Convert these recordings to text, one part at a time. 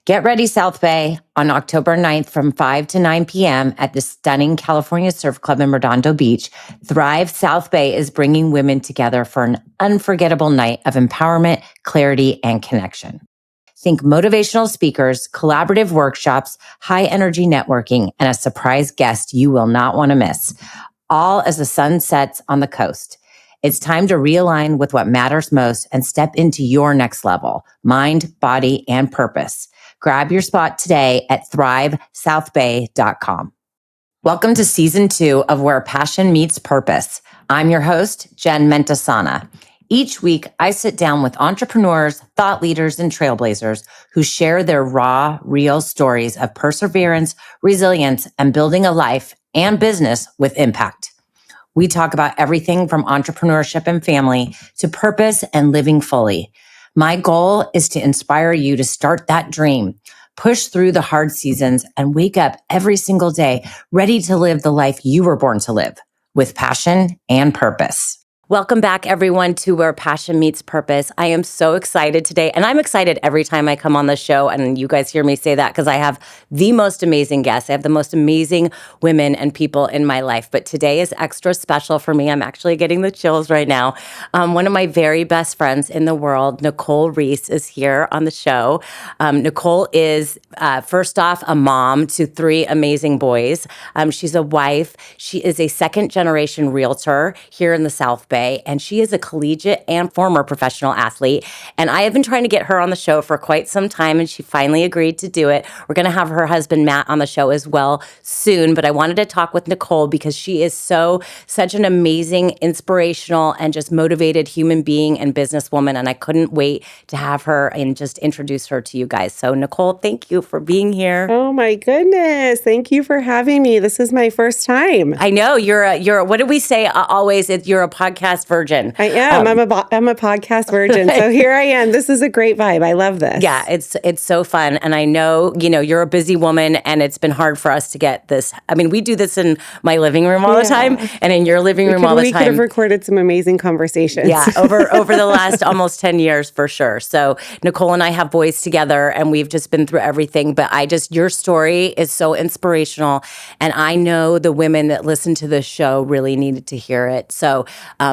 Get ready, South Bay, on October 9th from 5 to 9 p.m. at the stunning California Surf Club in Redondo Beach. Thrive South Bay is bringing women together for an unforgettable night of empowerment, clarity, and connection. Think motivational speakers, collaborative workshops, high energy networking, and a surprise guest you will not want to miss, all as the sun sets on the coast. It's time to realign with what matters most and step into your next level, mind, body, and purpose. Grab your spot today at thrivesouthbay.com. Welcome to season 2 of Where Passion Meets Purpose. I'm your host, Jen Mentesana. Each week, I sit down with entrepreneurs, thought leaders, and trailblazers who share their raw, real stories of perseverance, resilience, and building a life and business with impact. We talk about everything from entrepreneurship and family to purpose and living fully. My goal is to inspire you to start that dream, push through the hard seasons, and wake up every single day ready to live the life you were born to live with passion and purpose. Welcome back, everyone, to Where Passion Meets Purpose. I am so excited today, and I'm excited every time I come on the show, and you guys hear me say that because I have the most amazing guests. I have the most amazing women and people in my life, but today is extra special for me. I'm actually getting the chills right now. One of my very best friends in the world, Nicole Reis, is here on the show. Nicole is, first off, a mom to 3 amazing boys. She's a wife. She is a second-generation realtor here in the South Bay. And she is a collegiate and former professional athlete. And I have been trying to get her on the show for quite some time, and she finally agreed to do it. We're going to have her husband, Matt, on the show as well soon. But I wanted to talk with Nicole because she is such an amazing, inspirational, and just motivated human being and businesswoman. And I couldn't wait to have her and just introduce her to you guys. So Nicole, thank you for being here. Oh my goodness. Thank you for having me. This is my first time. I know you're what did we say always? You're a podcast virgin. I am. I'm a podcast virgin. So here I am. This is a great vibe. I love this. Yeah, it's so fun. And I know, you're a busy woman and it's been hard for us to get this. I mean, we do this in my living room all the time and in your living room all the time. We could have recorded some amazing conversations. Yeah, over the last almost 10 years for sure. So Nicole and I have boys together and we've just been through everything. But your story is so inspirational. And I know the women that listen to this show really needed to hear it. So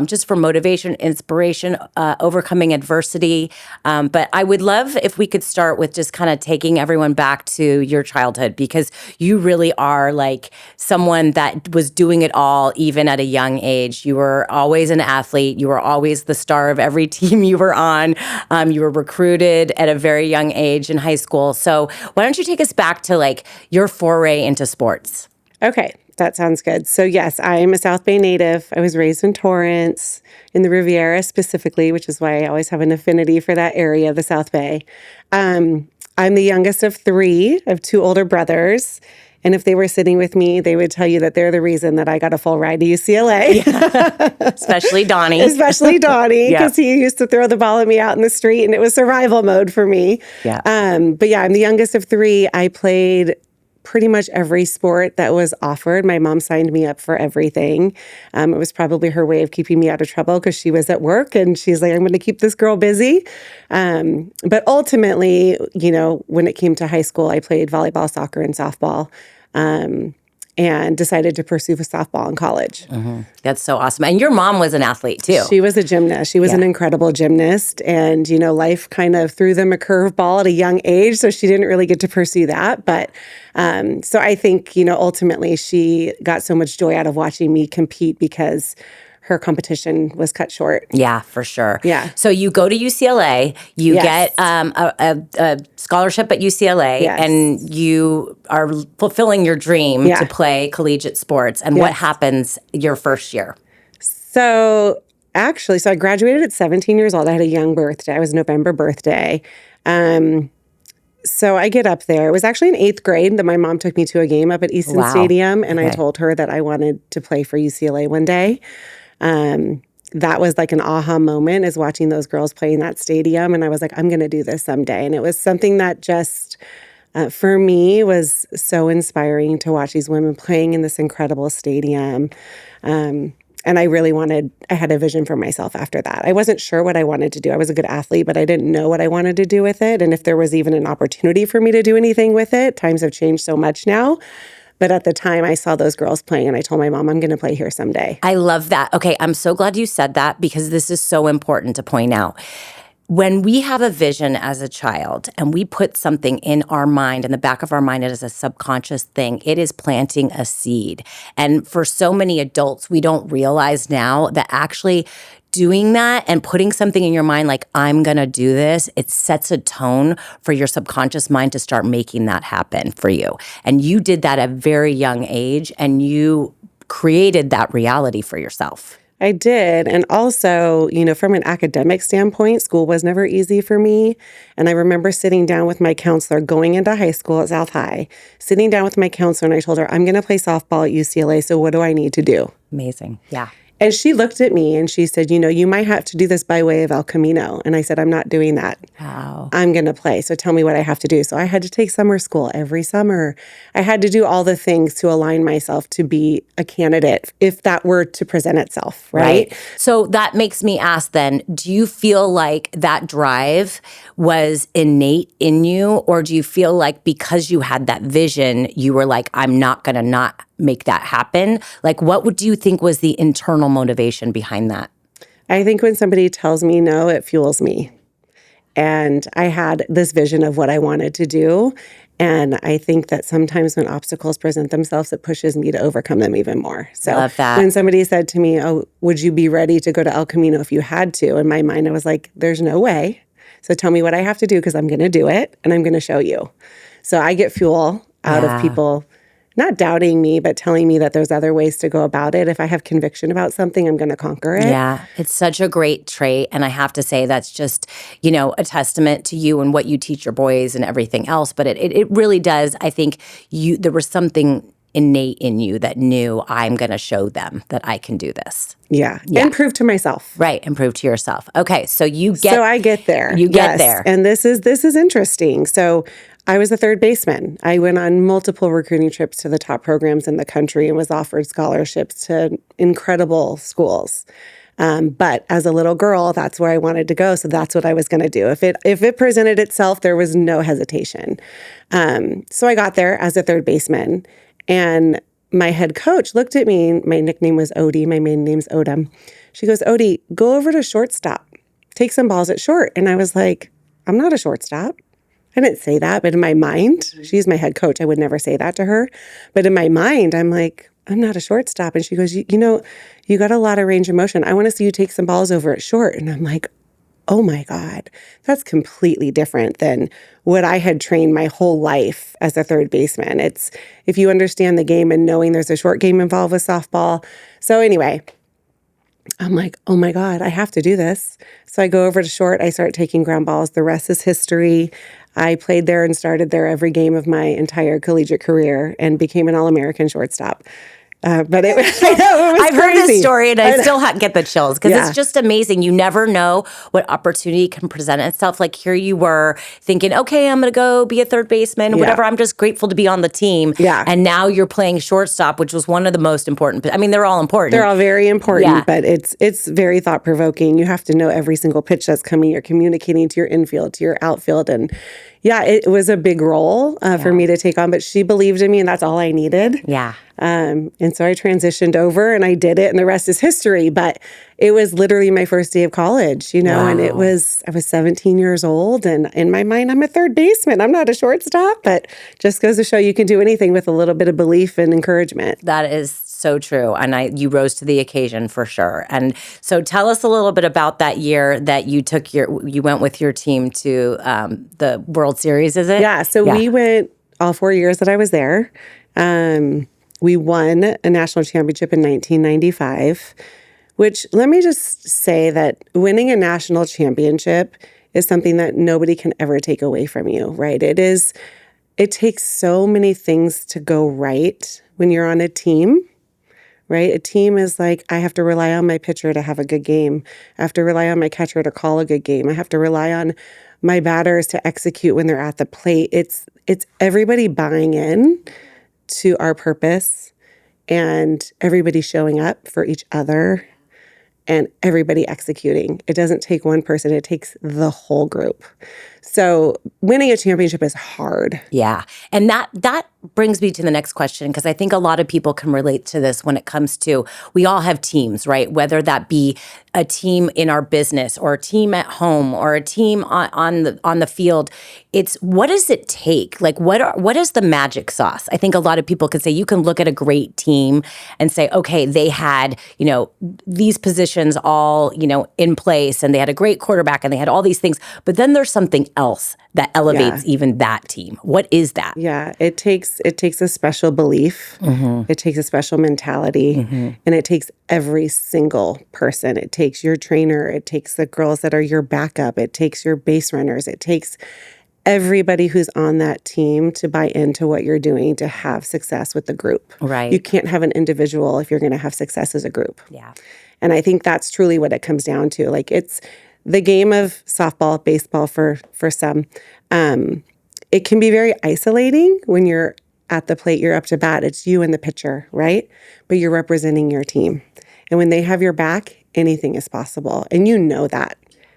just for motivation, inspiration, overcoming adversity. But I would love if we could start with just kind of taking everyone back to your childhood, because you really are like someone that was doing it all, even at a young age. You were always an athlete. You were always the star of every team you were on. You were recruited at a very young age in high school. So why don't you take us back to like your foray into sports? Okay. That sounds good. So yes, I'm a South Bay native. I was raised in Torrance, in the Riviera specifically, which is why I always have an affinity for that area, the South Bay. I'm the youngest of 3. I have 2 older brothers. And if they were sitting with me, they would tell you that they're the reason that I got a full ride to UCLA. Yeah. Especially Donnie. Because he used to throw the ball at me out in the street, and it was survival mode for me. Yeah. But yeah, I'm the youngest of 3. I played pretty much every sport that was offered. My mom signed me up for everything. It was probably her way of keeping me out of trouble because she was at work and she's like, I'm going to keep this girl busy. But ultimately, when it came to high school, I played volleyball, soccer, and softball. And decided to pursue softball in college. Mm-hmm. That's so awesome. And your mom was an athlete too. She was a gymnast. She was an incredible gymnast. And, life kind of threw them a curveball at a young age. So she didn't really get to pursue that. But so I think, ultimately she got so much joy out of watching me compete because her competition was cut short. Yeah, for sure. Yeah. So you go to UCLA, you get a scholarship at UCLA, and you are fulfilling your dream to play collegiate sports. And what happens your first year? So I graduated at 17 years old. I had a young birthday. I was a November birthday. So I get up there. It was actually in 8th grade that my mom took me to a game up at Easton Stadium, and I told her that I wanted to play for UCLA one day. That was like an aha moment, is watching those girls play in that stadium. And I was like, I'm going to do this someday. And it was something that just, for me, was so inspiring to watch these women playing in this incredible stadium. And I had a vision for myself after that. I wasn't sure what I wanted to do. I was a good athlete, but I didn't know what I wanted to do with it. And if there was even an opportunity for me to do anything with it. Times have changed so much now. But at the time, I saw those girls playing and I told my mom, I'm going to play here someday. I love that. Okay, I'm so glad you said that because this is so important to point out. When we have a vision as a child and we put something in our mind, in the back of our mind, it is a subconscious thing. It is planting a seed. And for so many adults, we don't realize now that actually doing that and putting something in your mind like, I'm going to do this, it sets a tone for your subconscious mind to start making that happen for you. And you did that at a very young age and you created that reality for yourself. I did. And also, from an academic standpoint, school was never easy for me. And I remember sitting down with my counselor going into high school at South High, sitting down with my counselor and I told her, I'm going to play softball at UCLA. So what do I need to do? Amazing. Yeah. And she looked at me and she said, you might have to do this by way of El Camino. And I said, I'm not doing that. Wow. I'm going to play. So tell me what I have to do. So I had to take summer school every summer. I had to do all the things to align myself to be a candidate if that were to present itself, right? So that makes me ask then, do you feel like that drive was innate in you? Or do you feel like because you had that vision, you were like, I'm not going to not make that happen? Like, what do you think was the internal motivation behind that? I think when somebody tells me no, it fuels me. And I had this vision of what I wanted to do. And I think that sometimes when obstacles present themselves, it pushes me to overcome them even more. So Love that. When somebody said to me, oh, would you be ready to go to El Camino if you had to? In my mind, I was like, there's no way. So tell me what I have to do because I'm going to do it and I'm going to show you. So I get fuel out of people not doubting me, but telling me that there's other ways to go about it. If I have conviction about something, I'm going to conquer it. Yeah, it's such a great trait. And I have to say that's just, a testament to you and what you teach your boys and everything else. But it really does. I think there was something innate in you that knew I'm going to show them that I can do this. Yeah. And prove to myself. Right. And prove to yourself. Okay. So I get there. You get there. And this is interesting. So I was a third baseman. I went on multiple recruiting trips to the top programs in the country and was offered scholarships to incredible schools. But as a little girl, that's where I wanted to go. So that's what I was going to do. If it presented itself, there was no hesitation. So I got there as a third baseman. And my head coach looked at me. My nickname was Odie. My maiden name's Odom. She goes, Odie, go over to shortstop. Take some balls at short. And I was like, I'm not a shortstop. I didn't say that, but in my mind, she's my head coach. I would never say that to her. But in my mind, I'm like, I'm not a shortstop. And she goes, you got a lot of range of motion. I want to see you take some balls over at short. And I'm like, oh my God, that's completely different than what I had trained my whole life as a third baseman. It's if you understand the game and knowing there's a short game involved with softball. So anyway, I'm like, oh my God, I have to do this. So I go over to short. I start taking ground balls. The rest is history. I played there and started there every game of my entire collegiate career and became an All-American shortstop. But it was I've crazy. heard this story and I still get the chills because Yeah. it's just amazing. You never know what opportunity can present itself. Like here you were thinking, okay, I'm going to go be a third baseman, whatever. I'm just grateful to be on the team. Yeah. And now you're playing shortstop, which was one of the most important. I mean, they're all important. They're all very important, but it's very thought-provoking. You have to know every single pitch that's coming. You're communicating to your infield, to your outfield. And it was a big role for me to take on, but she believed in me and that's all I needed. Yeah. And so I transitioned over and I did it and the rest is history. But it was literally my first day of college, and I was 17 years old and in my mind, I'm a third baseman. I'm not a shortstop, but just goes to show you can do anything with a little bit of belief and encouragement. That is so true. And you rose to the occasion for sure. And so tell us a little bit about that year that you went with your team to the World Series, is it? Yeah. So we went all 4 years that I was there. We won a national championship in 1995, which let me just say that winning a national championship is something that nobody can ever take away from you, right? It takes so many things to go right when you're on a team, right? A team is like, I have to rely on my pitcher to have a good game. I have to rely on my catcher to call a good game. I have to rely on my batters to execute when they're at the plate. It's everybody buying in to our purpose and everybody showing up for each other and everybody executing. It doesn't take one person, it takes the whole group. So winning a championship is hard. Yeah. And that brings me to the next question, because I think a lot of people can relate to this when it comes to, we all have teams, right? Whether that be a team in our business or a team at home or a team on the field. It's, what does it take? Like, what is the magic sauce? I think a lot of people could say, you can look at a great team and say, okay, they had, these positions all, in place, and they had a great quarterback and they had all these things. But then there's something else that elevates even that team. What is that? Yeah, it takes a special belief. It takes a special mentality, and it takes every single person. It takes your trainer. It takes the girls that are your backup. It takes your base runners. It takes everybody who's on that team to buy into what you're doing to have success with the group. Right. You can't have an individual if you're going to have success as a group. Yeah. And I think that's truly what it comes down to. Like, it's the game of softball, baseball for some. It can be very isolating when you're at the plate, you're up to bat. It's you and the pitcher, right? But you're representing your team. And when they have your back, anything is possible. And you know that.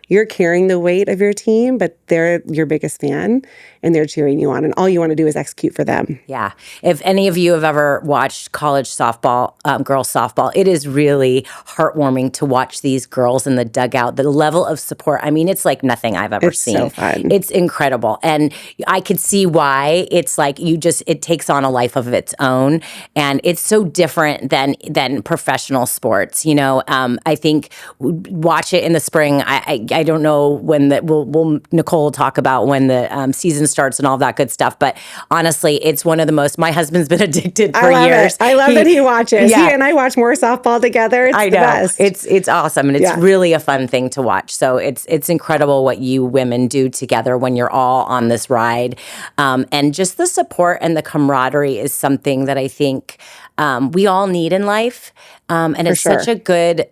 You're carrying the weight of your team, but they're your biggest fan and they're cheering you on. And all you want to do is execute for them. Yeah. If any of you have ever watched college softball, girls softball, it is really heartwarming to watch these girls in the dugout. The level of support, I mean, it's like nothing I've ever seen. It's so fun. It's incredible. And I could see why. It's like it takes on a life of its own. And it's so different than professional sports. I think watch it in the spring. I don't know when Nicole will talk about when the season starts and all that good stuff. But honestly, it's one of the most, my husband's been addicted for years. I love that he watches. Yeah. He and I watch more softball together. It's the best. It's awesome. And it's really a fun thing to watch. So it's incredible what you women do together when you're all on this ride. And just the support and the camaraderie is something that I think we all need in life. And it's such a good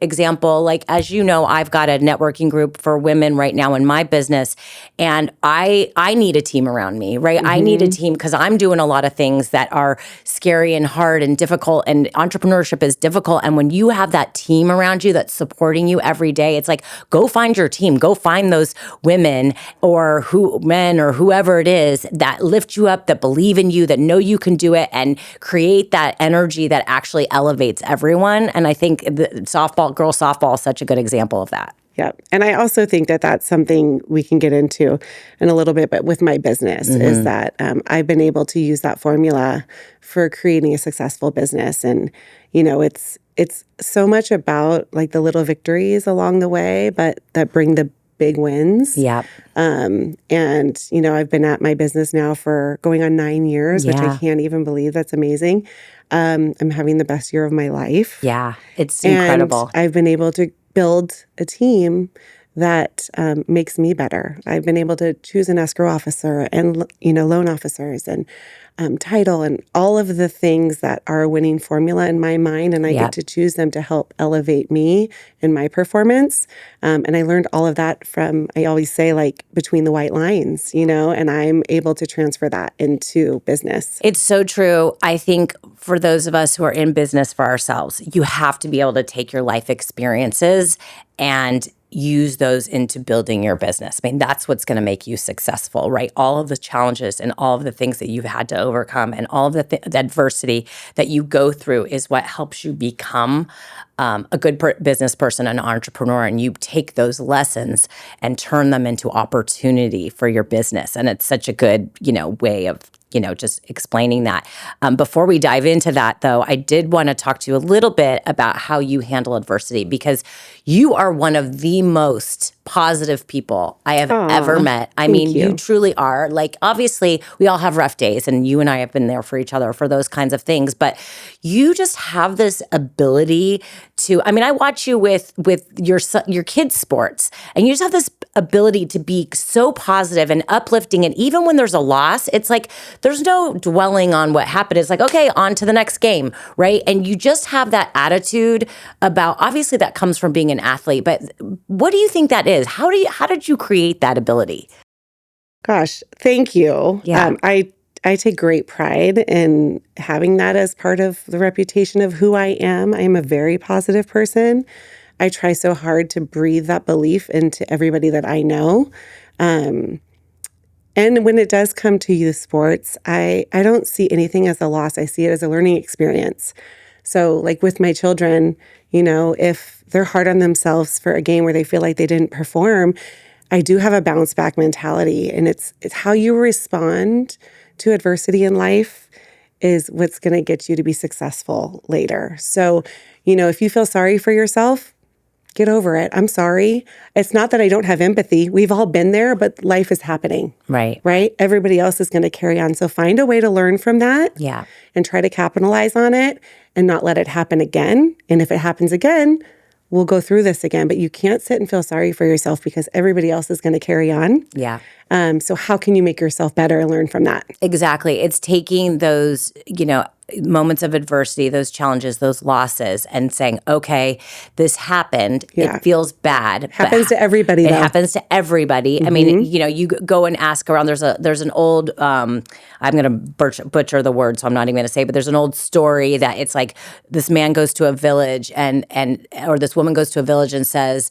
example. Like, as you know, I've got a networking group for women right now in my business, and I need a team around me, right? I need a team because I'm doing a lot of things that are scary and hard and difficult, and entrepreneurship is difficult. And when you have that team around you that's supporting you every day, it's like, go find your team, go find those women or men or whoever it is that lift you up, that believe in you, that know you can do it, and create that energy that actually elevates everyone. And I think the girls softball is such a good example of that. Yeah. And I also think that that's something we can get into in a little bit, but with my business is that I've been able to use that formula for creating a successful business. And, it's so much about like the little victories along the way, but that bring the big wins. Yeah. And, I've been at my business now for going on 9 years, which I can't even believe. That's amazing. I'm having the best year of my life. Yeah. It's incredible. And I've been able to build a team that makes me better. I've been able to choose an escrow officer and, loan officers and title and all of the things that are a winning formula in my mind. And I get to choose them to help elevate me and my performance. And I learned all of that from, I always say, like, between the white lines, and I'm able to transfer that into business. It's so true. I think for those of us who are in business for ourselves, you have to be able to take your life experiences and use those into building your business. I mean, that's what's going to make you successful, right? All of the challenges and all of the things that you've had to overcome and all of the adversity that you go through is what helps you become a good business person, an entrepreneur. And you take those lessons and turn them into opportunity for your business. And it's such a good, way of just explaining that. Before we dive into that, though, I did want to talk to you a little bit about how you handle adversity, because you are one of the most positive people I have ever met. I mean, you truly are. Like, obviously, we all have rough days, and you and I have been there for each other for those kinds of things. But you just have this ability to, I mean, I watch you with your kids' sports, and you just have this ability to be so positive and uplifting. And even when there's a loss, it's like there's no dwelling on what happened. It's like, okay, on to the next game, right? And you just have that attitude about, obviously that comes from being an athlete, but what do you think that is? How did you create that ability? Gosh, thank you. Yeah. I I take great pride in having that as part of the reputation of who I am. I am a very positive person. I try so hard to breathe that belief into everybody that I know. Um, and when it does come to youth sports, I don't see anything as a loss. I see it as a learning experience. So, like with my children, if they're hard on themselves for a game where they feel like they didn't perform, I do have a bounce back mentality. And it's how you respond to adversity in life is what's going to get you to be successful later. So, if you feel sorry for yourself, get over it. I'm sorry. It's not that I don't have empathy. We've all been there, but life is happening. Right. Right? Everybody else is going to carry on. So find a way to learn from that. Yeah. And try to capitalize on it and not let it happen again. And if it happens again, we'll go through this again. But you can't sit and feel sorry for yourself because everybody else is going to carry on. Yeah. So how can you make yourself better and learn from that? Exactly. It's taking those, moments of adversity, those challenges, those losses, and saying, okay, this happened. Yeah. It feels bad. Happens to everybody, It though. happens to everybody. I mean, you go and ask around. There's an old, I'm going to butcher the word, so I'm not even going to say, but there's an old story that it's like this man goes to a village or this woman goes to a village and says,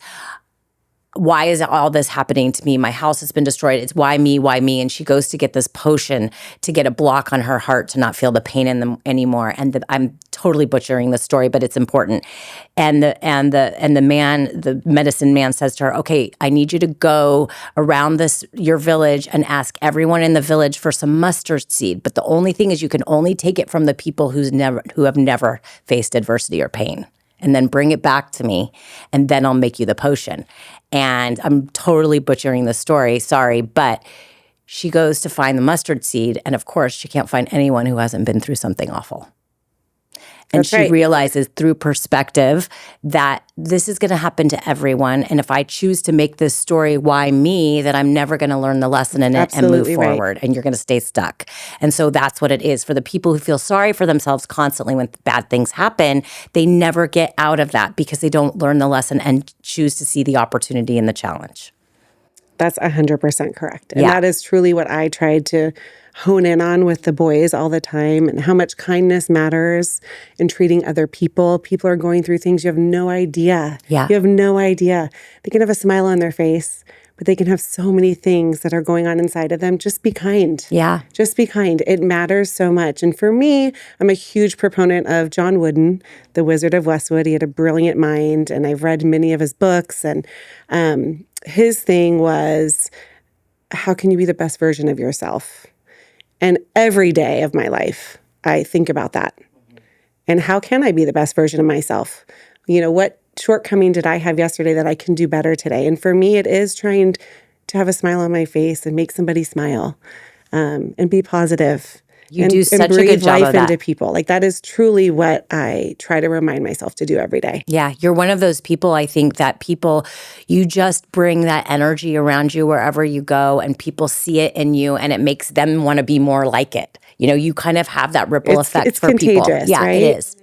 why is all this happening to me? My house has been destroyed. It's why me, why me? And she goes to get this potion to get a block on her heart to not feel the pain in them anymore. And I'm totally butchering the story, but it's important. And the medicine man says to her, "Okay, I need you to go around your village and ask everyone in the village for some mustard seed. But the only thing is, you can only take it from the people who have never faced adversity or pain." And then bring it back to me, and then I'll make you the potion. And I'm totally butchering the story, sorry, but she goes to find the mustard seed, and of course, she can't find anyone who hasn't been through something awful. And That's she right. realizes through perspective that this is going to happen to everyone. And if I choose to make this story why me, that I'm never going to learn the lesson in it and move Absolutely right. forward. And you're going to stay stuck. And so that's what it is. For the people who feel sorry for themselves constantly when bad things happen, they never get out of that because they don't learn the lesson and choose to see the opportunity in the challenge. That's 100% correct. And Yeah. that is truly what I tried to hone in on with the boys all the time, and how much kindness matters in treating other people. People are going through things you have no idea. Yeah. You have no idea. They can have a smile on their face, but they can have so many things that are going on inside of them. Just be kind. Yeah. Just be kind. It matters so much. And for me, I'm a huge proponent of John Wooden, the Wizard of Westwood. He had a brilliant mind, and I've read many of his books. And his thing was, how can you be the best version of yourself? And every day of my life, I think about that. And how can I be the best version of myself? What shortcoming did I have yesterday that I can do better today? And for me, it is trying to have a smile on my face and make somebody smile, and be positive. You do such a breathe good job life of that. into people. Like, that is truly what I try to remind myself to do every day. Yeah, you're one of those people, I think, that you just bring that energy around you wherever you go, and people see it in you, and it makes them want to be more like it. You kind of have that ripple effect It's for people. contagious, Yeah, right? it is.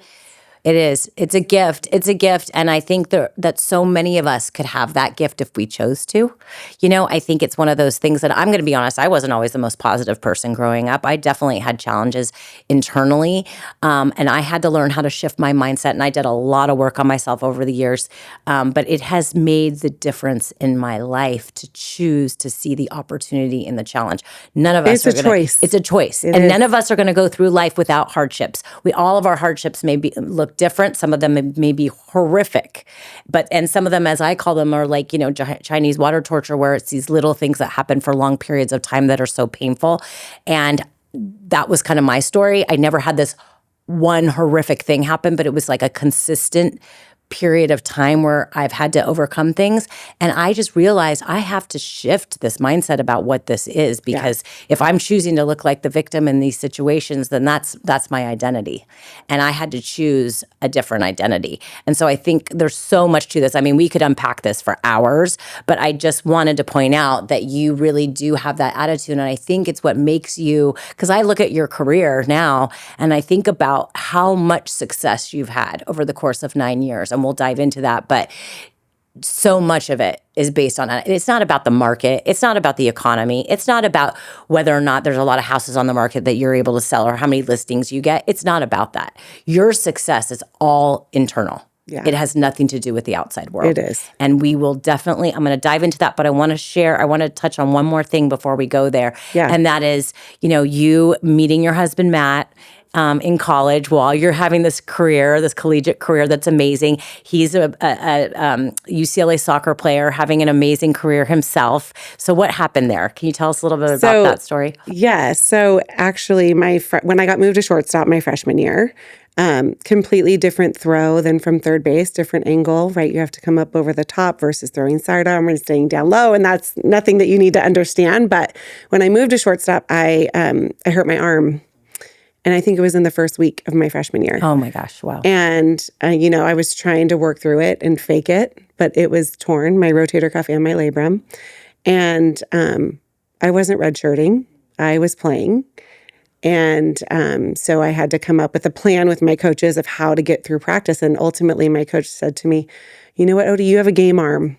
It is. It's a gift. It's a gift. And I think that so many of us could have that gift if we chose to. I think it's one of those things that I'm going to be honest, I wasn't always the most positive person growing up. I definitely had challenges internally. And I had to learn how to shift my mindset. And I did a lot of work on myself over the years. But it has made the difference in my life to choose to see the opportunity in the challenge. None of us It's a choice. It's a choice. It And is. none of us are going to go through life without hardships. All of our hardships may look different. Some of them may be horrific, and some of them, as I call them, are like, Chinese water torture, where it's these little things that happen for long periods of time that are so painful. And that was kind of my story. I never had this one horrific thing happen, but it was like a consistent period of time where I've had to overcome things. And I just realized I have to shift this mindset about what this is, because if I'm choosing to look like the victim in these situations, then that's my identity. And I had to choose a different identity. And so I think there's so much to this. I mean, we could unpack this for hours, but I just wanted to point out that you really do have that attitude. And I think it's what makes you, because I look at your career now and I think about how much success you've had over the course of 9 years. And we'll dive into that. But so much of it is based on that. It's not about the market. It's not about the economy. It's not about whether or not there's a lot of houses on the market that you're able to sell or how many listings you get. It's not about that. Your success is all internal. Yeah. It has nothing to do with the outside world. It is. And we will definitely, I'm going to dive into that, but I want to touch on one more thing before we go there. Yeah. And that is, you meeting your husband, Matt, in college while you're having this career, this collegiate career that's amazing. He's a UCLA soccer player having an amazing career himself. So what happened there? Can you tell us a little bit about that story? Yeah. So actually, when I got moved to shortstop my freshman year, completely different throw than from third base, different angle, right? You have to come up over the top versus throwing sidearm and staying down low. And that's nothing that you need to understand. But when I moved to shortstop, I hurt my arm. And I think it was in the first week of my freshman year. Oh my gosh, wow. And, I was trying to work through it and fake it, but it was torn, my rotator cuff and my labrum. And I wasn't redshirting. I was playing. And so I had to come up with a plan with my coaches of how to get through practice. And ultimately, my coach said to me, you know what, Odie, you have a game arm.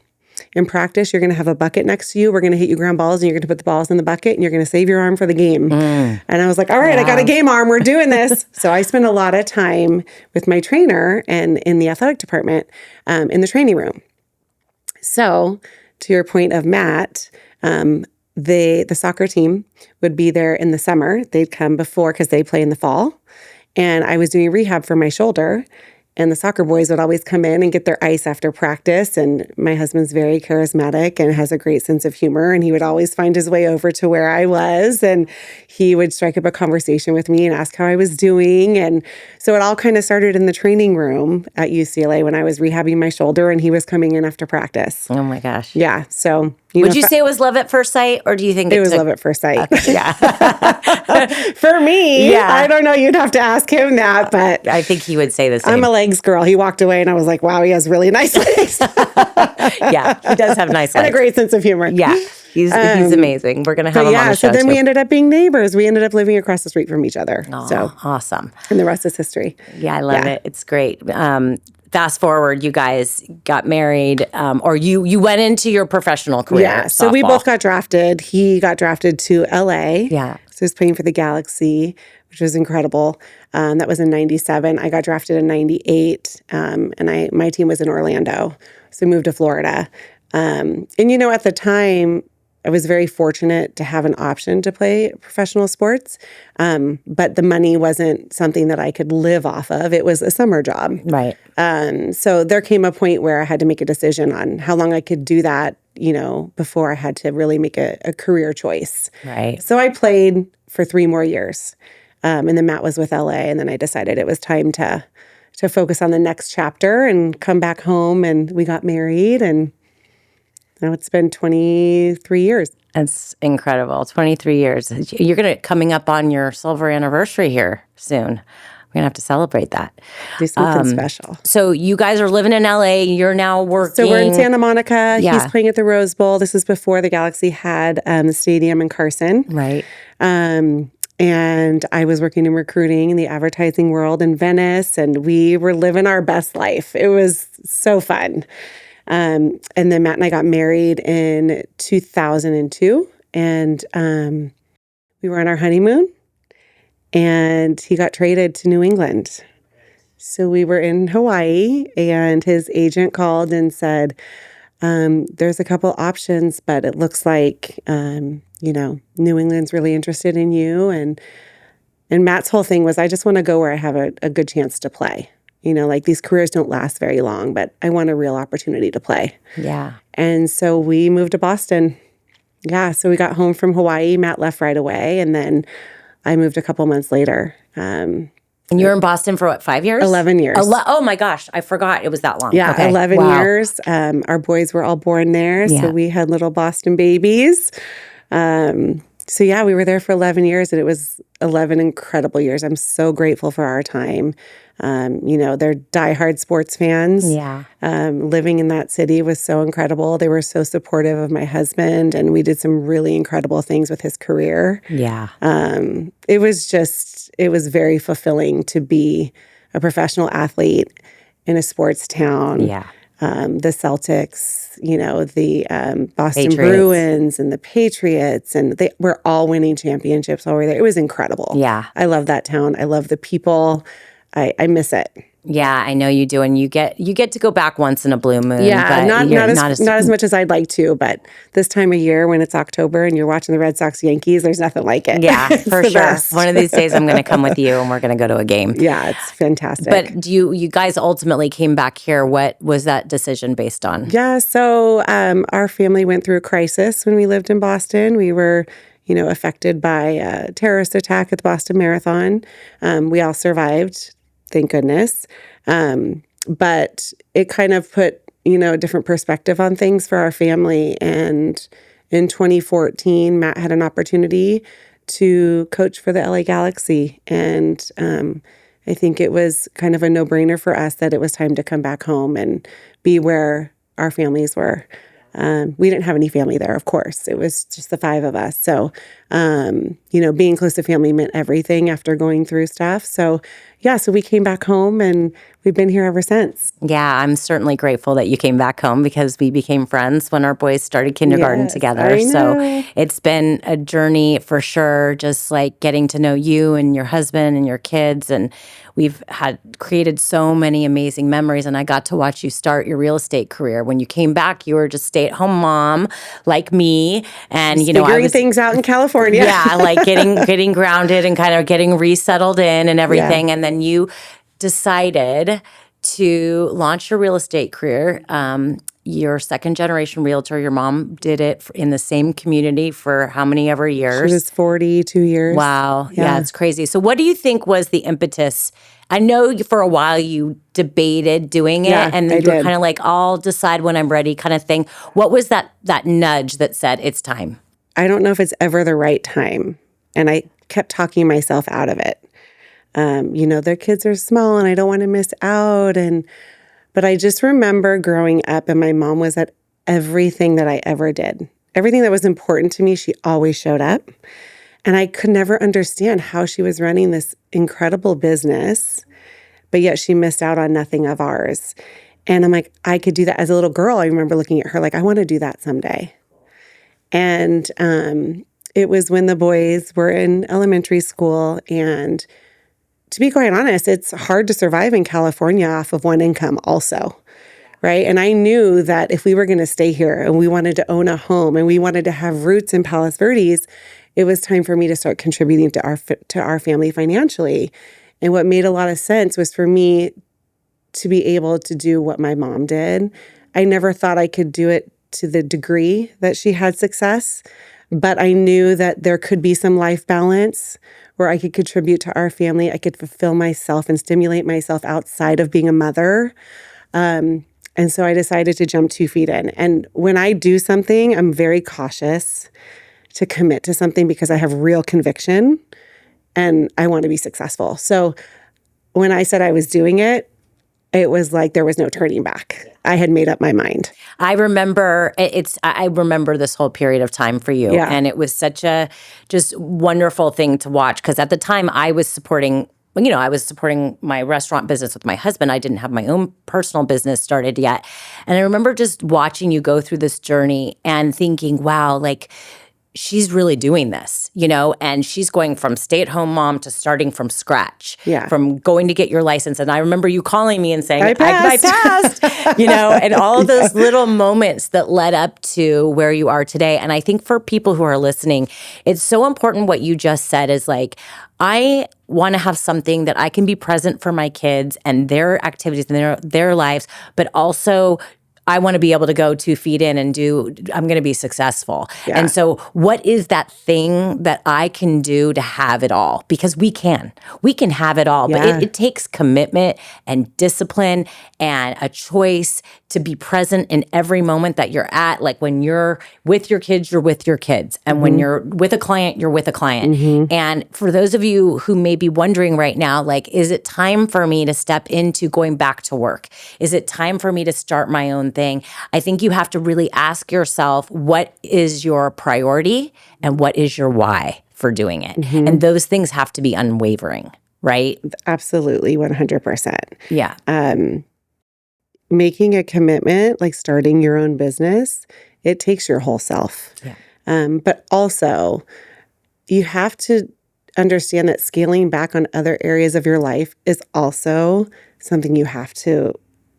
In practice, you're going to have a bucket next to you. We're going to hit you ground balls, and you're going to put the balls in the bucket, and you're going to save your arm for the game. And I was like, all right, I got a game arm. We're doing this. So I spent a lot of time with my trainer and in the athletic department in the training room. So to your point of Matt, the soccer team would be there in the summer. They'd come before because they play in the fall. And I was doing rehab for my shoulder. And the soccer boys would always come in and get their ice after practice. And my husband's very charismatic and has a great sense of humor. And he would always find his way over to where I was. And he would strike up a conversation with me and ask how I was doing. And so it all kind of started in the training room at UCLA when I was rehabbing my shoulder and he was coming in after practice. Oh my gosh. Yeah. So would you say it was love at first sight, or do you think it was love at first sight? Yeah. For me, I don't know. You'd have to ask him that, but I think he would say the same. I'm a legs girl. He walked away, and I was like, "Wow, he has really nice legs." Yeah, he does have nice legs and a great sense of humor. Yeah, he's amazing. We're gonna have him on the show. So then too. we ended up being neighbors. We ended up living across the street from each other. Oh, so awesome! And the rest is history. Yeah, I love it. It's great. Fast forward, you guys got married, or you went into your professional career. Yeah, so we both got drafted. He got drafted to LA. Yeah. So he was playing for the Galaxy, which was incredible. That was in 97. I got drafted in 98, and my team was in Orlando. So we moved to Florida. And, at the time, I was very fortunate to have an option to play professional sports, but the money wasn't something that I could live off of. It was a summer job. Right. So there came a point where I had to make a decision on how long I could do that, before I had to really make a career choice. Right. So I played for 3 more years, and then Matt was with LA, and then I decided it was time to focus on the next chapter and come back home, and we got married, and now it's been 23 years. That's incredible. 23 years. You're coming up on your silver anniversary here soon. We're going to have to celebrate that. Do something special. So you guys are living in LA. You're now working. So we're in Santa Monica. Yeah. He's playing at the Rose Bowl. This is before the Galaxy had the stadium in Carson. Right. And I was working in recruiting in the advertising world in Venice, and we were living our best life. It was so fun. And then Matt and I got married in 2002, and we were on our honeymoon, and he got traded to New England. So we were in Hawaii, and his agent called and said, there's a couple options, but it looks like, New England's really interested in you. And Matt's whole thing was, I just want to go where I have a good chance to play. These careers don't last very long, but I want a real opportunity to play. Yeah. And so we moved to Boston. Yeah, so we got home from Hawaii. Matt left right away, and then I moved a couple months later. And you were in Boston for what, 5 years? 11 years. Oh my gosh, I forgot it was that long. Yeah, okay. 11 Wow. years. Our boys were all born there, Yeah. so we had little Boston babies. So yeah, we were there for 11 years, and it was 11 incredible years. I'm so grateful for our time. They're diehard sports fans. Yeah. Living in that city was so incredible. They were so supportive of my husband, and we did some really incredible things with his career. Yeah. It was very fulfilling to be a professional athlete in a sports town. Yeah. the Celtics, the Boston Patriots. Bruins and the Patriots, and they were all winning championships over there. It was incredible. Yeah. I love that town. I love the people. I miss it. Yeah, I know you do, and you get to go back once in a blue moon. Yeah, but not as much as I'd like to, but this time of year when it's October and you're watching the Red Sox Yankees, there's nothing like it. Yeah, for the sure. best. One of these days, I'm going to come with you, and we're going to go to a game. Yeah, it's fantastic. But you guys ultimately came back here. What was that decision based on? Yeah, so our family went through a crisis when we lived in Boston. We were, affected by a terrorist attack at the Boston Marathon. We all survived, thank goodness. But it kind of put, a different perspective on things for our family. And in 2014, Matt had an opportunity to coach for the LA Galaxy. And I think it was kind of a no-brainer for us that it was time to come back home and be where our families were. We didn't have any family there, of course. It was just the five of us. So, being close to family meant everything after going through stuff. So, so we came back home and we've been here ever since. Yeah, I'm certainly grateful that you came back home because we became friends when our boys started kindergarten together. I know. So it's been a journey for sure, just like getting to know you and your husband and your kids. And we've created so many amazing memories. And I got to watch you start your real estate career. When you came back, you were just stay-at-home mom like me. And, I was things out in California. Yeah, like getting grounded and kind of getting resettled in and everything. Yeah. And then you decided to launch your real estate career. You're second generation realtor. Your mom did it in the same community for how many ever years? She was 42 years. Wow. Yeah, it's crazy. So what do you think was the impetus? I know for a while you debated doing it and then you were kind of like, I'll decide when I'm ready kind of thing. What was that nudge that said it's time? I don't know if it's ever the right time. And I kept talking myself out of it. Their kids are small and I don't want to miss out. But I just remember growing up and my mom was at everything that I ever did. Everything that was important to me, she always showed up. And I could never understand how she was running this incredible business, but yet she missed out on nothing of ours. And I'm like, I could do that. As a little girl, I remember looking at her like, I want to do that someday. And it was when the boys were in elementary school. And to be quite honest, it's hard to survive in California off of one income also, right? And I knew that if we were going to stay here and we wanted to own a home and we wanted to have roots in Palos Verdes, it was time for me to start contributing to our family financially. And what made a lot of sense was for me to be able to do what my mom did. I never thought I could do it to the degree that she had success, but I knew that there could be some life balance where I could contribute to our family. I could fulfill myself and stimulate myself outside of being a mother. And so I decided to jump 2 feet in. And when I do something, I'm very cautious to commit to something because I have real conviction and I want to be successful. So when I said I was doing it, it was like there was no turning back. I had made up my mind. I remember this whole period of time for you. Yeah. And it was such a just wonderful thing to watch because at the time I was supporting my restaurant business with my husband. I didn't have my own personal business started yet. And I remember just watching you go through this journey and thinking, wow, like she's really doing this, and she's going from stay-at-home mom to starting from scratch, from going to get your license. And I remember you calling me and saying, I passed, and all of those little moments that led up to where you are today. And I think for people who are listening, it's so important what you just said is like, I want to have something that I can be present for my kids and their activities and their lives, but also I want to be able to go 2 feet in and I'm going to be successful. Yeah. And so what is that thing that I can do to have it all? Because we can have it all, but it takes commitment and discipline and a choice to be present in every moment that you're at. Like when you're with your kids, you're with your kids. And when you're with a client, you're with a client. Mm-hmm. And for those of you who may be wondering right now, like, is it time for me to step into going back to work? Is it time for me to start my own thing? I think you have to really ask yourself, what is your priority and what is your why for doing it? Mm-hmm. And those things have to be unwavering, right? Absolutely, 100%. Yeah. making a commitment, like starting your own business, it takes your whole self. Yeah. But also, you have to understand that scaling back on other areas of your life is also something you have to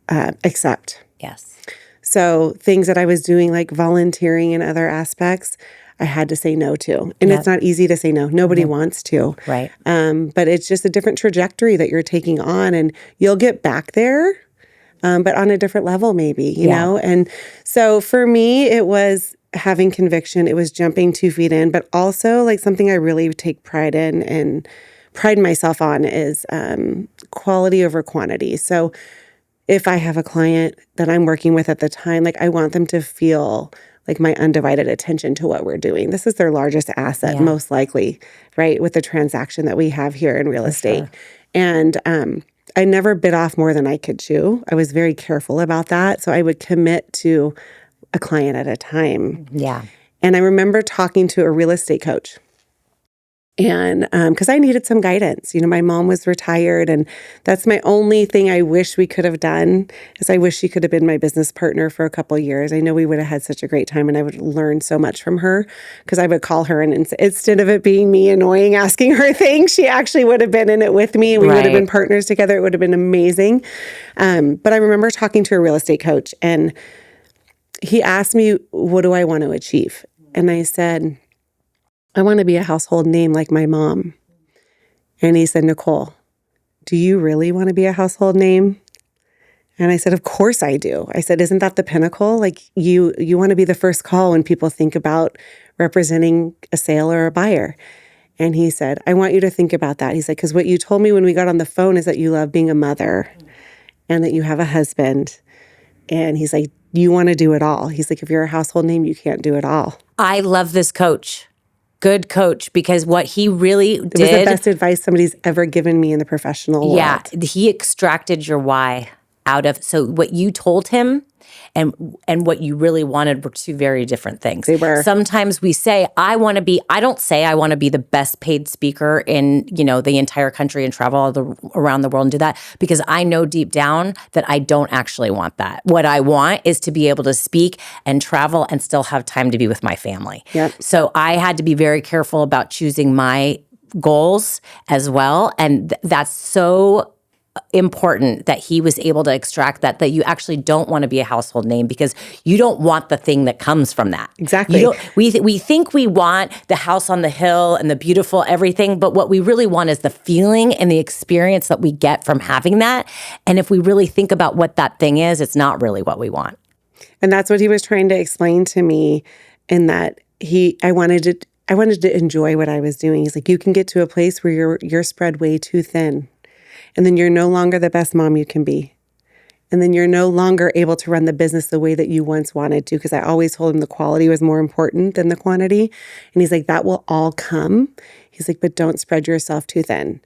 accept. Yes. So things that I was doing, like volunteering in other aspects, I had to say no to. And Yep. it's not easy to say no. Nobody wants to. Right. But it's just a different trajectory that you're taking on, and you'll get back there, but on a different level maybe, you know? And so for me, it was having conviction. It was jumping 2 feet in, but also like something I really take pride in and pride myself on is quality over quantity. So if I have a client that I'm working with at the time, like I want them to feel like my undivided attention to what we're doing. This is their largest asset, most likely, right? With the transaction that we have here in real estate. Sure. And I never bit off more than I could chew. I was very careful about that. So I would commit to a client at a time. Yeah. And I remember talking to a real estate coach. And because I needed some guidance, you know, my mom was retired, and that's my only thing I wish we could have done is I wish she could have been my business partner for a couple of years. I know we would have had such a great time, and I would learn so much from her because I would call her, and instead of it being me annoying asking her things, she actually would have been in it with me, and we would have been partners together. It would have been amazing. But I remember talking to a real estate coach, and he asked me, what do I want to achieve? And I said, I want to be a household name like my mom. And he said, Nicole, do you really want to be a household name? And I said, of course I do. I said, isn't that the pinnacle? Like you want to be the first call when people think about representing a sale or a buyer. And he said, I want you to think about that. He's like, because what you told me when we got on the phone is that you love being a mother and that you have a husband. And he's like, you want to do it all. He's like, if you're a household name, you can't do it all. I love this coach. Good coach, because what he really did. It was the best advice somebody's ever given me in the professional world. Yeah, he extracted your why out of, so what you told him and what you really wanted were two very different things. They were. Sometimes we say, I don't say I want to be the best paid speaker in, the entire country and travel around the world and do that, because I know deep down that I don't actually want that. What I want is to be able to speak and travel and still have time to be with my family. Yep. So I had to be very careful about choosing my goals as well. And that's so important that he was able to extract that you actually don't want to be a household name because you don't want the thing that comes from that. Exactly. We think we want the house on the hill and the beautiful everything, but what we really want is the feeling and the experience that we get from having that. And if we really think about what that thing is, it's not really what we want. And that's what he was trying to explain to me, in that I wanted to enjoy what I was doing. He's like, you can get to a place where you're spread way too thin. And then you're no longer the best mom you can be. And then you're no longer able to run the business the way that you once wanted to. Because I always told him the quality was more important than the quantity. And he's like, that will all come. He's like, but don't spread yourself too thin.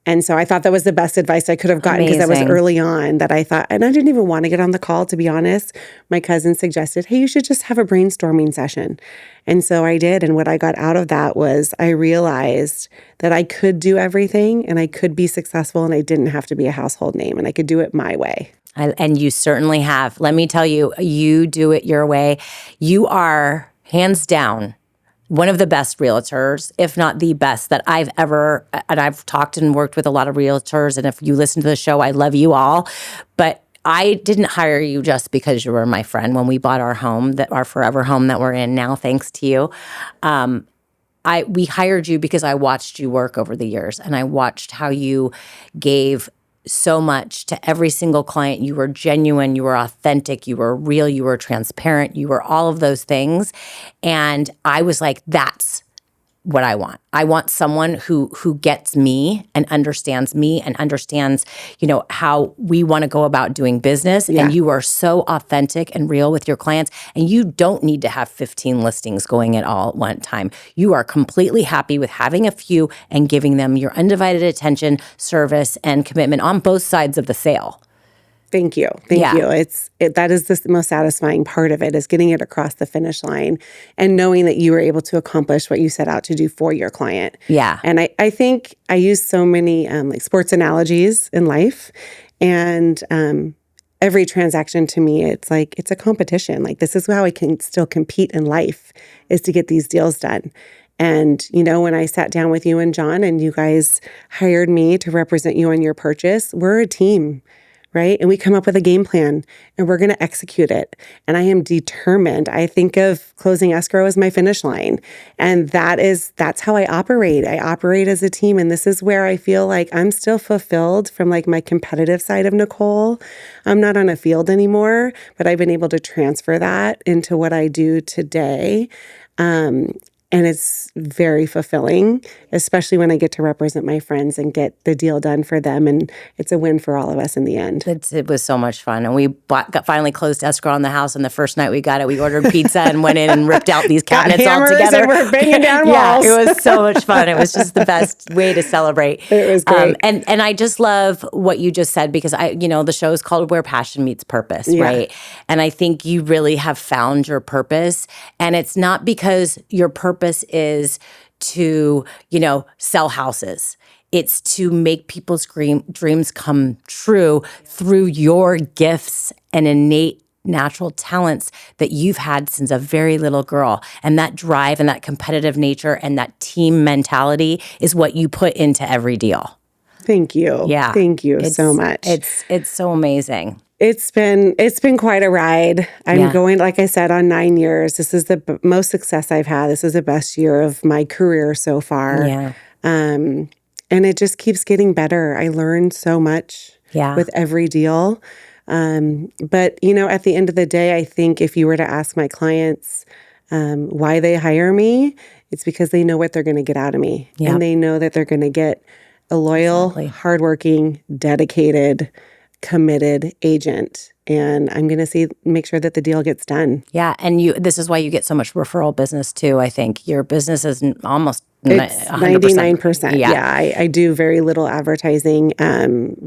And so I thought that was the best advice I could have gotten, because that was early on that I thought, and I didn't even want to get on the call, to be honest. My cousin suggested, hey, you should just have a brainstorming session. And so I did. And what I got out of that was I realized that I could do everything and I could be successful, and I didn't have to be a household name, and I could do it my way. And you certainly have. Let me tell you, you do it your way. You are hands down one of the best realtors, if not the best, that I've ever, and I've talked and worked with a lot of realtors, and if you listen to the show, I love you all. But I didn't hire you just because you were my friend. When we bought our home, our forever home that we're in now, thanks to you, we hired you because I watched you work over the years, and I watched how you gave so much to every single client. You were genuine, you were authentic, you were real, you were transparent, you were all of those things. And I was like, that's what I want. I want someone who gets me and understands how we want to go about doing business. Yeah. And you are so authentic and real with your clients, and you don't need to have 15 listings going at all at one time. You are completely happy with having a few and giving them your undivided attention, service, and commitment on both sides of the sale. Thank you. Thank you. That is the most satisfying part of it, is getting it across the finish line and knowing that you were able to accomplish what you set out to do for your client. Yeah. And I think I use so many like sports analogies in life. And every transaction to me, it's like, it's a competition. Like, this is how I can still compete in life, is to get these deals done. And, when I sat down with you and John and you guys hired me to represent you on your purchase, we're a team, right? And we come up with a game plan and we're going to execute it. And I am determined. I think of closing escrow as my finish line. And that's how I operate. I operate as a team. And this is where I feel like I'm still fulfilled from like my competitive side of Nicole. I'm not on a field anymore, but I've been able to transfer that into what I do today. And it's very fulfilling, especially when I get to represent my friends and get the deal done for them. And it's a win for all of us in the end. It was so much fun. And we finally closed escrow on the house. And the first night we got it, we ordered pizza and went in and ripped out these cabinets all together. And we're banging down walls. Yeah, it was so much fun. It was just the best way to celebrate. It was great. And I just love what you just said, because the show is called Where Passion Meets Purpose, right? And I think you really have found your purpose. And it's not because your purpose is to, sell houses. It's to make people's dreams come true through your gifts and innate natural talents that you've had since a very little girl. And that drive and that competitive nature and that team mentality is what you put into every deal. Thank you. Yeah. Thank you so much. It's so amazing. It's been quite a ride. I'm going, like I said, on 9 years. This is the most success I've had. This is the best year of my career so far. Yeah. And it just keeps getting better. I learned so much with every deal. But, at the end of the day, I think if you were to ask my clients why they hire me, it's because they know what they're going to get out of me. Yep. And they know that they're going to get a loyal, hardworking, dedicated, committed agent. And I'm going to make sure that the deal gets done. Yeah. And this is why you get so much referral business too. I think your business is almost it's 100%. 99%. Yeah. I do very little advertising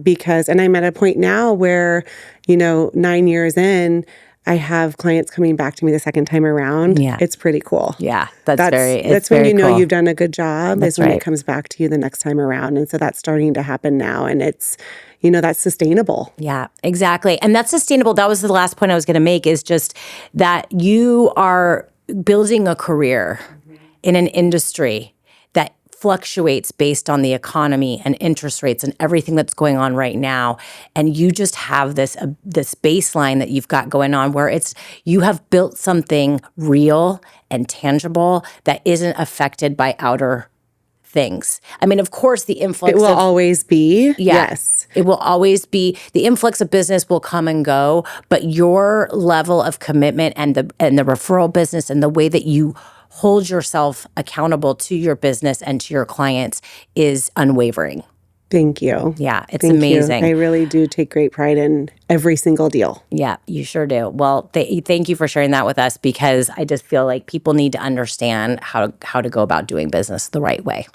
because, and I'm at a point now where, 9 years in, I have clients coming back to me the second time around. Yeah. It's pretty cool. Yeah. That's when very cool. You've done a good job. That's is when right. it comes back to you the next time around. And so that's starting to happen now. And it's, that's sustainable. Yeah, exactly. And that's sustainable. That was the last point I was going to make, is just that you are building a career in an industry that fluctuates based on the economy and interest rates and everything that's going on right now. And you just have this baseline that you've got going on where you have built something real and tangible that isn't affected by outer things. I mean, of course, the influx It will always be. Yes. It will always be. The influx of business will come and go, but your level of commitment and the referral business and the way that you hold yourself accountable to your business and to your clients is unwavering. Thank you. Yeah, it's Thank amazing. You. I really do take great pride in every single deal. Yeah, you sure do. Well, thank you for sharing that with us, because I just feel like people need to understand how to go about doing business the right way.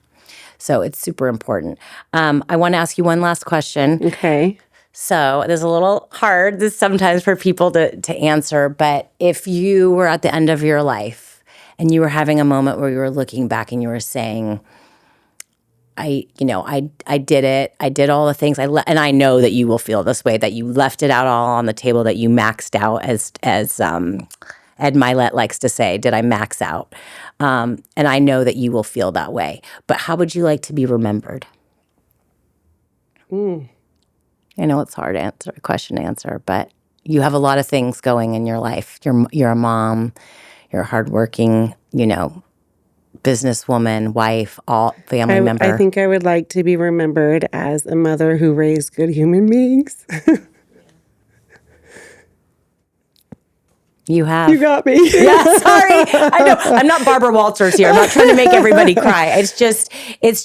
So it's super important. I want to ask you one last question. Okay. So this is a little hard sometimes for people to answer, but if you were at the end of your life and you were having a moment where you were looking back and you were saying, I did it. I did all the things. And I know that you will feel this way, that you left it out all on the table, that you maxed out, as Ed Milet likes to say, did I max out? And I know that you will feel that way. But how would you like to be remembered? I know it's hard question to answer, but you have a lot of things going in your life. You're a mom, you're a hardworking, businesswoman, wife, all family member. I think I would like to be remembered as a mother who raised good human beings. You have. You got me. Yeah, sorry. I know. I'm not Barbara Walters here. I'm not trying to make everybody cry. It's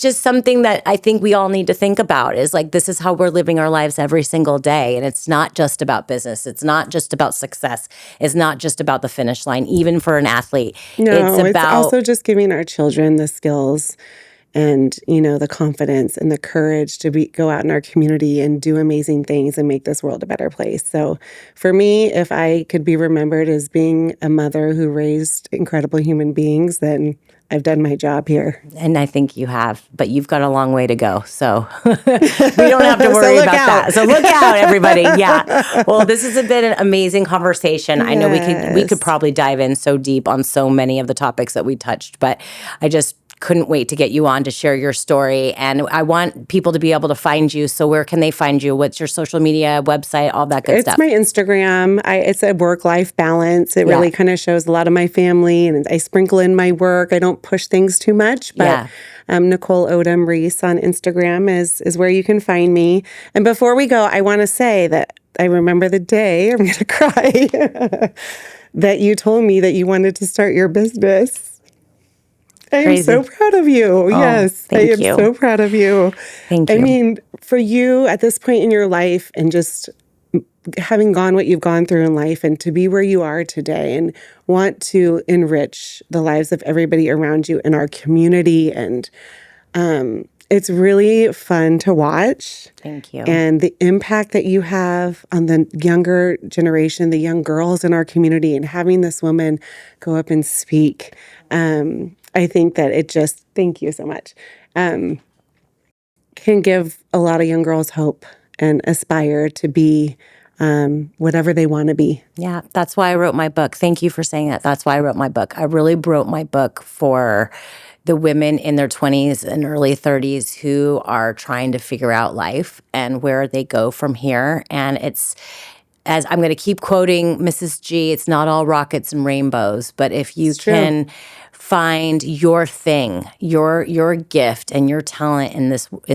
just something that I think we all need to think about, is like, this is how we're living our lives every single day. And it's not just about business. It's not just about success. It's not just about the finish line, even for an athlete. No, it's also just giving our children the skills and, the confidence and the courage to go out in our community and do amazing things and make this world a better place. So for me, if I could be remembered as being a mother who raised incredible human beings, then I've done my job here. And I think you have, but you've got a long way to go. So we don't have to worry look about out. that. So look out, everybody. Yeah. Well, this has been an amazing conversation. I know we could probably dive in so deep on so many of the topics that we touched, but I just couldn't wait to get you on to share your story. And I want people to be able to find you. So where can they find you? What's your social media, website, all that good stuff? It's my Instagram. It's a work-life balance. It really kind of shows a lot of my family, and I sprinkle in my work. I don't push things too much, but Nicole Reis on Instagram is where you can find me. And before we go, I want to say that I remember the day, I'm going to cry, that you told me that you wanted to start your business. I am so proud of you. Yes, I am so proud of you. Thank you. I mean, for you at this point in your life and just having gone what you've gone through in life and to be where you are today and want to enrich the lives of everybody around you in our community. And it's really fun to watch. Thank you. And the impact that you have on the younger generation, the young girls in our community, and having this woman go up and speak. I think that it just, thank you so much, can give a lot of young girls hope and aspire to be whatever they want to be. Yeah, that's why I wrote my book. Thank you for saying that. That's why I wrote my book. I really wrote my book for the women in their 20s and early 30s who are trying to figure out life and where they go from here. And it's, as I'm going to keep quoting Mrs. G, it's not all rockets and rainbows, but if you can find your thing, your gift and your talent in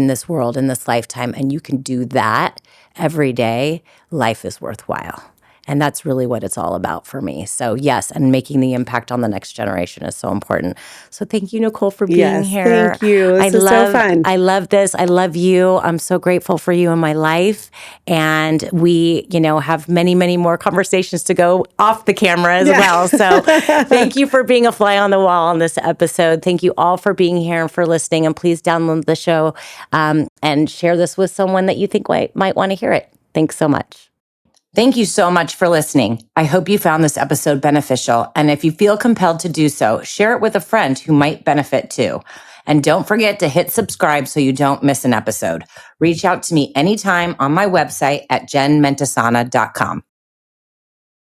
this world, in this lifetime, and you can do that every day, life is worthwhile. And that's really what it's all about for me. So yes, and making the impact on the next generation is so important. So thank you, Nicole, for being here. Thank you. This is so fun. I love this. I love you. I'm so grateful for you in my life. And we, have many, many more conversations to go off the camera as well. So thank you for being a fly on the wall on this episode. Thank you all for being here and for listening. And please download the show and share this with someone that you think might want to hear it. Thanks so much. Thank you so much for listening. I hope you found this episode beneficial. And if you feel compelled to do so, share it with a friend who might benefit too. And don't forget to hit subscribe so you don't miss an episode. Reach out to me anytime on my website at jenmentesana.com.